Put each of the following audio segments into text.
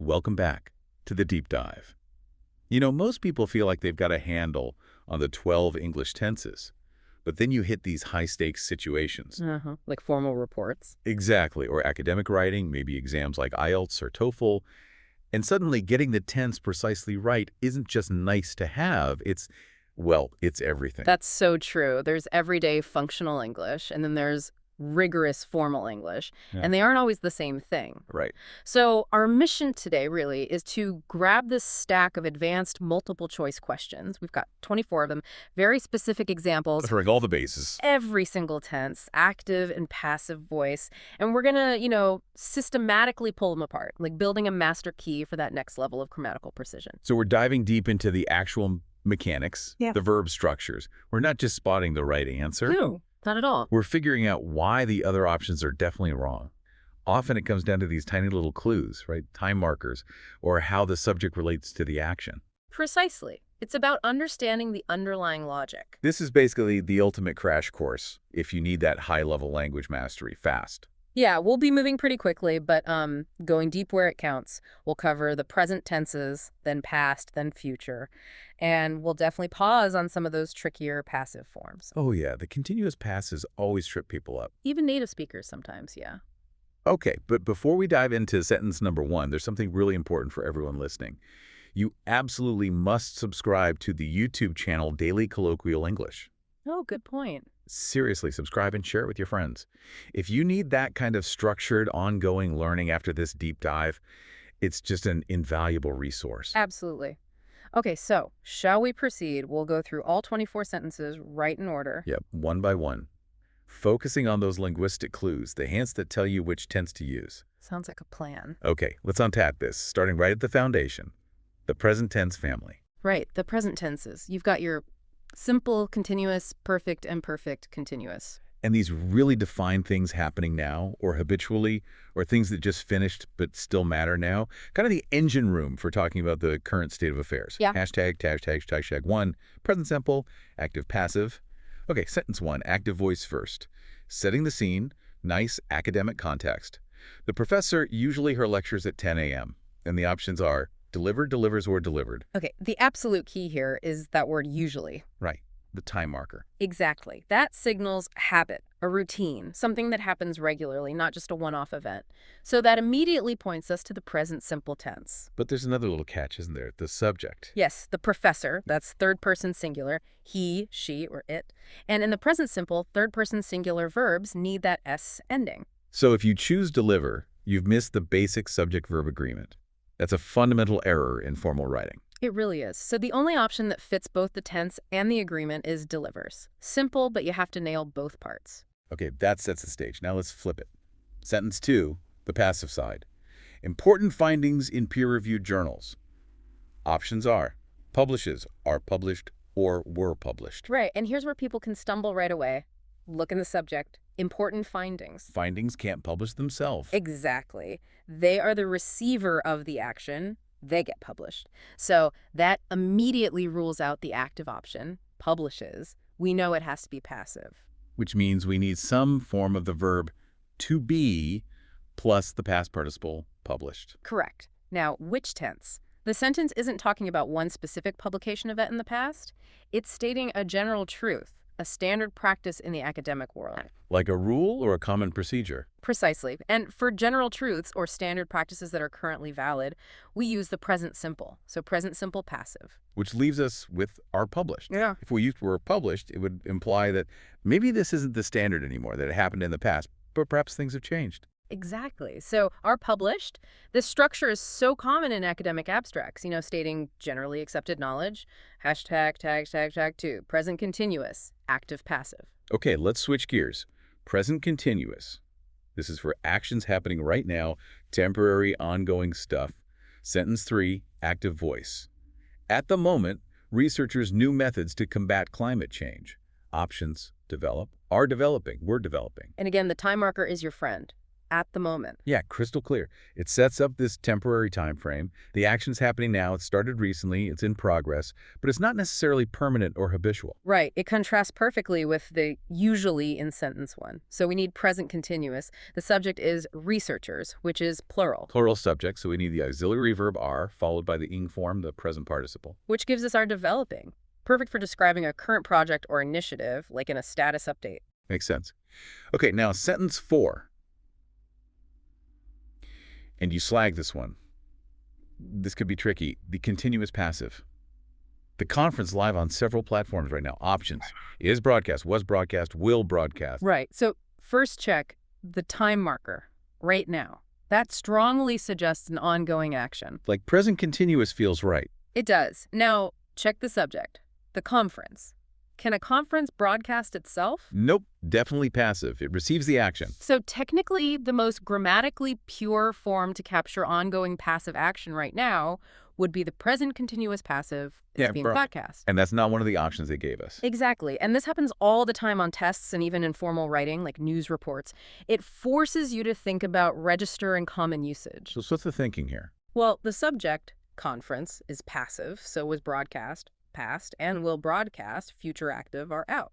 Welcome back to the deep dive. You know, most people feel like they've got a handle on the 12 English tenses, but then you hit these high-stakes situations. Like formal reports. Exactly, or academic writing, maybe exams like IELTS or TOEFL, and suddenly getting the tense precisely right isn't just nice to have, it's everything. That's so true. There's everyday functional English, and then there's rigorous formal English, Yeah. and they aren't always the same thing. Right. So our mission today really is to grab this stack of advanced multiple choice questions. We've got 24 of them, very specific examples, Covering all the bases. every single tense, active and passive voice, and we're gonna, systematically pull them apart, like building a master key for that next level of grammatical precision. So we're diving deep into the actual mechanics, the verb structures. We're not just spotting the right answer. No, not at all. We're figuring out why the other options are definitely wrong. Often it comes down to these tiny little clues, right? Time markers, or how the subject relates to the action. Precisely. It's about understanding the underlying logic. This is basically the ultimate crash course if you need that high-level language mastery fast. Yeah, we'll be moving pretty quickly, but going deep where it counts. We'll cover the present tenses, then past, then future. And we'll definitely pause on some of those trickier passive forms. Oh yeah, the continuous passes always trip people up. Even native speakers sometimes, yeah. Okay, but before we dive into sentence number 1, there's something really important for everyone listening. You absolutely must subscribe to the YouTube channel Daily Colloquial English. Oh, good point. Seriously, subscribe and share it with your friends. If you need that kind of structured, ongoing learning after this deep dive, it's just an invaluable resource. Absolutely. Okay, so shall we proceed? We'll go through all 24 sentences right in order. Yep, one by one. Focusing on those linguistic clues, the hints that tell you which tense to use. Sounds like a plan. Okay, let's unpack this, starting right at the foundation. The present tense family. Right, the present tenses. You've got your simple, continuous, perfect, and perfect continuous. And these really defined things happening now, or habitually, or things that just finished but still matter now. Kind of the engine room for talking about the current state of affairs. Yeah. Hashtag 1, present simple, active passive. Okay, sentence 1, active voice first. Setting the scene, nice academic context. The professor, usually her lectures at 10 a.m., and the options are delivered, delivers, or delivered. Okay, the absolute key here is that word usually. Right, the time marker. Exactly. That signals habit, a routine, something that happens regularly, not just a one-off event. So that immediately points us to the present simple tense. But there's another little catch, isn't there? The subject. Yes, the professor, that's third-person singular, he, she, or it. And in the present simple, third-person singular verbs need that S ending. So if you choose deliver, you've missed the basic subject-verb agreement. That's a fundamental error in formal writing. It really is. So the only option that fits both the tense and the agreement is delivers. Simple, but you have to nail both parts. Okay, that sets the stage. Now let's flip it. Sentence 2, the passive side. Important findings in peer-reviewed journals. Options are publishes, are published, or were published. Right, and here's where people can stumble right away. Look in the subject. Important findings. Findings can't publish themselves. Exactly. They are the receiver of the action. They get published. So that immediately rules out the active option, publishes. We know it has to be passive. Which means we need some form of the verb to be plus the past participle published. Correct. Now, which tense? The sentence isn't talking about one specific publication event in the past. It's stating a general truth, a standard practice in the academic world. Like a rule or a common procedure? Precisely. And for general truths or standard practices that are currently valid, we use the present simple. So present simple passive. Which leaves us with are published. Yeah. If we used were published, it would imply that maybe this isn't the standard anymore, that it happened in the past, but perhaps things have changed. Exactly. So are published. This structure is so common in academic abstracts, stating generally accepted knowledge, hashtag, tag 2, present continuous, active passive. Okay, let's switch gears. Present continuous. This is for actions happening right now, temporary, ongoing stuff. Sentence 3, active voice. At the moment, researchers' new methods to combat climate change. Options, develop, are developing, we're developing. And again, the time marker is your friend. at the moment. Yeah, crystal clear. It sets up this temporary time frame. The action's happening now. It started recently. It's in progress. But it's not necessarily permanent or habitual. Right. It contrasts perfectly with the usually in sentence one. So we need present continuous. The subject is researchers, which is plural, Plural subject, so we need the auxiliary verb are, followed by the ing form, the present participle. which gives us our developing. Perfect for describing a current project or initiative, like in a status update. Makes sense. Okay, now sentence 4. And you slag this one. This could be tricky. The continuous passive. The conference live on several platforms right now. Options. Is broadcast, was broadcast, will broadcast. Right. So first check the time marker, right now. That strongly suggests an ongoing action. Like present continuous feels right. It does. Now, check the subject, the conference. Can a conference broadcast itself? Nope, definitely passive. It receives the action. So technically, the most grammatically pure form to capture ongoing passive action right now would be the present continuous passive is being broadcast. And that's not one of the options they gave us. Exactly. And this happens all the time on tests and even in formal writing, like news reports. It forces you to think about register and common usage. So what's the thinking here? Well, the subject, conference, is passive, so was broadcast, past, and will broadcast, future active, are out.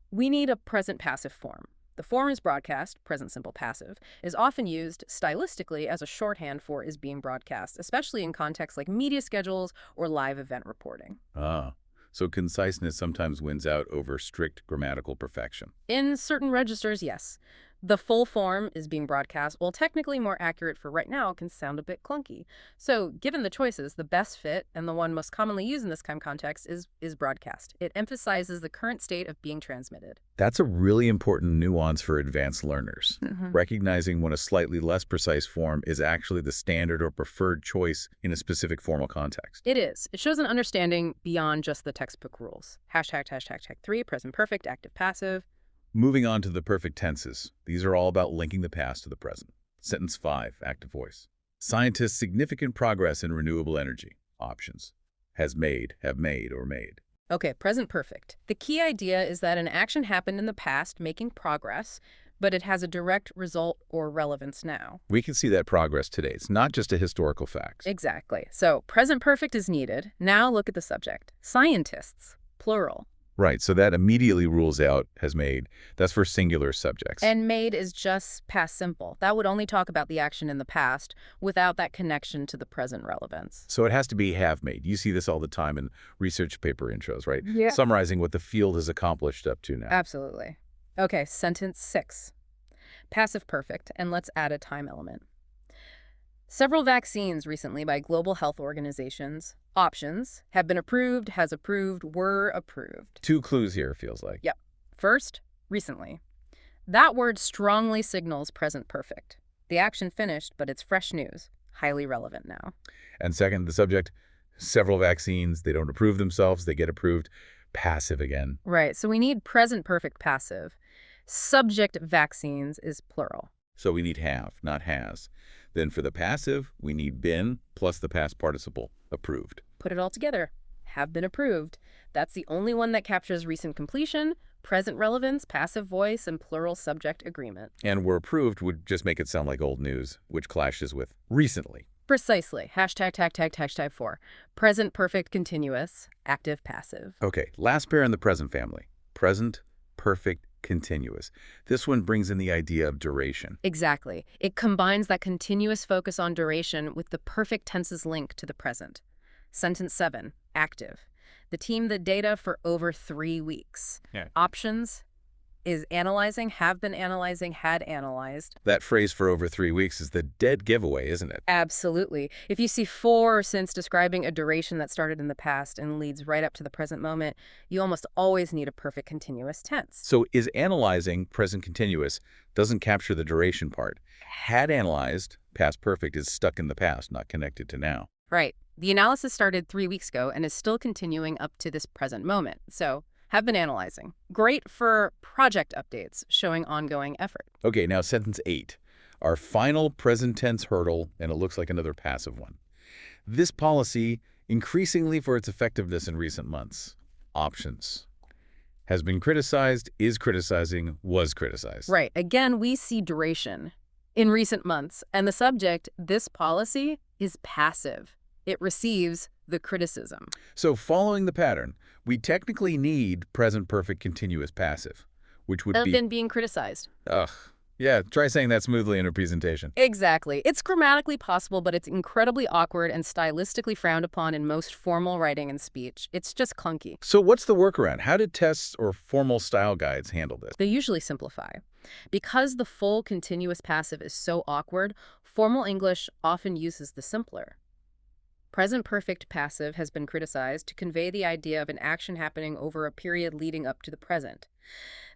We need a present passive form. The form is broadcast, present simple passive, is often used stylistically as a shorthand for is being broadcast, especially in contexts like media schedules or live event reporting. Ah, so conciseness sometimes wins out over strict grammatical perfection. In certain registers, yes. The full form is being broadcast, while technically more accurate for right now, can sound a bit clunky. So given the choices, the best fit and the one most commonly used in this kind of context is broadcast. It emphasizes the current state of being transmitted. That's a really important nuance for advanced learners. Recognizing when a slightly less precise form is actually the standard or preferred choice in a specific formal context. It is. It shows an understanding beyond just the textbook rules. Hashtag 3, present perfect, active passive. Moving on to the perfect tenses. These are all about linking the past to the present. Sentence 5, active voice. Scientists' significant progress in renewable energy. Options. Has made, have made, or made. Okay, present perfect. The key idea is that an action happened in the past, making progress, but it has a direct result or relevance now. We can see that progress today. It's not just a historical fact. Exactly. So present perfect is needed. Now look at the subject. Scientists, plural. Right, so that immediately rules out has made. That's for singular subjects. And made is just past simple. That would only talk about the action in the past without that connection to the present relevance. So it has to be have made. You see this all the time in research paper intros, right? Yeah. Summarizing what the field has accomplished up to now. Absolutely. Okay, sentence 6. Passive perfect, and let's add a time element. Several vaccines recently by global health organizations, options, have been approved, has approved, were approved. 2 clues here, feels like. Yep. First, recently. That word strongly signals present perfect. The action finished, but it's fresh news, highly relevant now. And second, the subject, several vaccines, they don't approve themselves, they get approved. Passive again. Right, so we need present perfect passive. Subject vaccines is plural. So we need have, not has. Then for the passive, we need been plus the past participle, approved. Put it all together. Have been approved. That's the only one that captures recent completion, present relevance, passive voice, and plural subject agreement. And were approved would just make it sound like old news, which clashes with recently. Precisely. Hashtag 4. Present perfect continuous, active passive. Okay, last pair in the present family. Present perfect continuous. This one brings in the idea of duration. Exactly. It combines that continuous focus on duration with the perfect tense's link to the present. Sentence 7, active. The team the data for over 3 weeks. Yeah. Options is analyzing, have been analyzing, had analyzed. That phrase for over 3 weeks is the dead giveaway, isn't it? Absolutely. If you see for or since describing a duration that started in the past and leads right up to the present moment, you almost always need a perfect continuous tense. So is analyzing present continuous doesn't capture the duration part. Had analyzed, past perfect, is stuck in the past, not connected to now. Right. The analysis started 3 weeks ago and is still continuing up to this present moment. So have been analyzing. Great for project updates, showing ongoing effort. Okay, now sentence 8. Our final present tense hurdle, and it looks like another passive one. This policy, increasingly for its effectiveness in recent months. Options. Has been criticized, is criticizing, was criticized. Right. Again, we see duration. in recent months. And the subject, this policy, is passive. It receives the criticism. So following the pattern, we technically need present perfect continuous passive, which would be... Then being criticized. Ugh. Yeah, try saying that smoothly in a presentation. Exactly. It's grammatically possible, but it's incredibly awkward and stylistically frowned upon in most formal writing and speech. It's just clunky. So what's the workaround? How did tests or formal style guides handle this? They usually simplify. Because the full continuous passive is so awkward, formal English often uses the simpler. Present perfect passive has been criticized to convey the idea of an action happening over a period leading up to the present.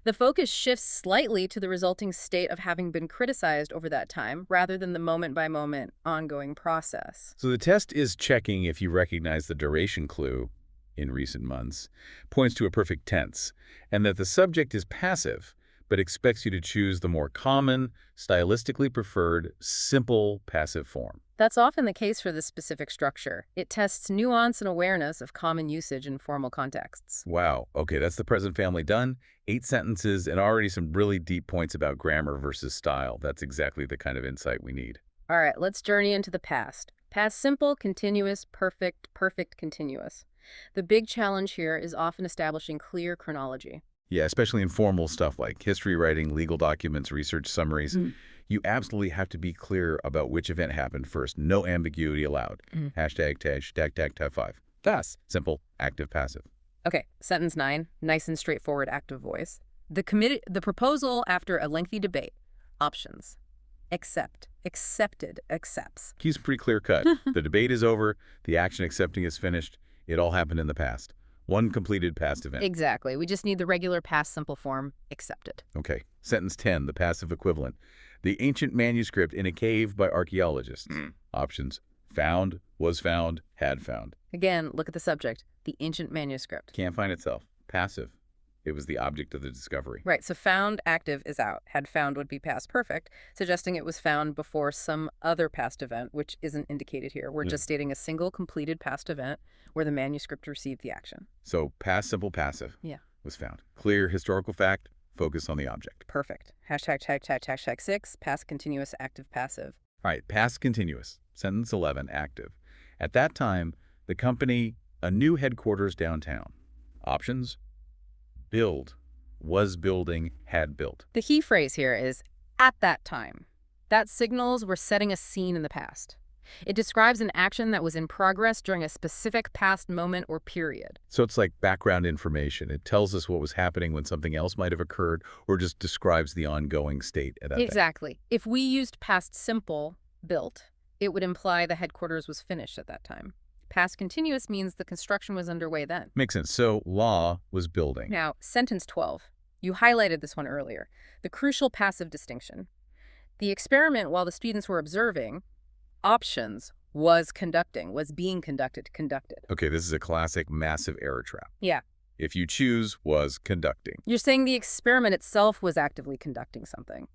The focus shifts slightly to the resulting state of having been criticized over that time, rather than the moment-by-moment ongoing process. So the test is checking if you recognize the duration clue in recent months, points to a perfect tense, and that the subject is passive, but expects you to choose the more common, stylistically preferred, simple passive form. That's often the case for this specific structure. It tests nuance and awareness of common usage in formal contexts. Wow. Okay, that's the present family done. 8 sentences and already some really deep points about grammar versus style. That's exactly the kind of insight we need. All right, let's journey into the past. Past simple, continuous, perfect, perfect, continuous. The big challenge here is often establishing clear chronology. Yeah, especially in formal stuff like history writing, legal documents, research summaries. You absolutely have to be clear about which event happened first. No ambiguity allowed. Hashtag, tag 5. That's simple, active, passive. Okay, sentence 9, nice and straightforward active voice. The proposal after a lengthy debate. Options. Accept, accepted, accepts. Keeps pretty clear cut. The debate is over. The action accepting is finished. It all happened in the past. One completed past event. Exactly. We just need the regular past simple form, accepted. Okay. Sentence 10, the passive equivalent. The ancient manuscript in a cave by archaeologists. Options. Found, was found, had found. Again, look at the subject. The ancient manuscript. Can't find itself. Passive. It was the object of the discovery. Right, so found active is out. Had found would be past perfect, suggesting it was found before some other past event, which isn't indicated here. We're just stating a single completed past event where the manuscript received the action. So past simple passive was found. Clear historical fact, focus on the object. Perfect. Hashtag 6, past continuous active passive. All right, past continuous. Sentence 11, active. At that time, the company, a new headquarters downtown. Options. Build, was building, had built. The key phrase here is at that time. That signals we're setting a scene in the past. It describes an action that was in progress during a specific past moment or period. So it's like background information. It tells us what was happening when something else might have occurred or just describes the ongoing state at that time. Exactly. If we used past simple, built, it would imply the headquarters was finished at that time. Past continuous means the construction was underway then. Makes sense. So law was building. Now, sentence 12. You highlighted this one earlier. The crucial passive distinction. The experiment while the students were observing, options, was conducting, was being conducted, conducted. Okay, this is a classic massive error trap. Yeah. If you choose was conducting. You're saying the experiment itself was actively conducting something,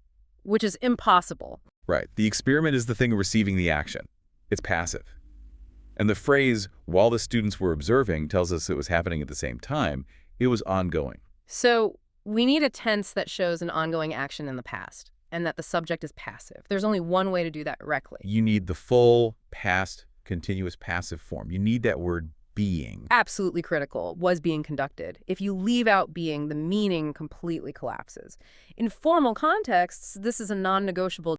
which is impossible. Right. The experiment is the thing receiving the action. It's passive. And the phrase, while the students were observing, tells us it was happening at the same time. It was ongoing. So we need a tense that shows an ongoing action in the past, and that the subject is passive. There's only one way to do that correctly. You need the full past continuous passive form. You need that word being. Absolutely critical. Was being conducted. If you leave out being, the meaning completely collapses. In formal contexts, this is a non-negotiable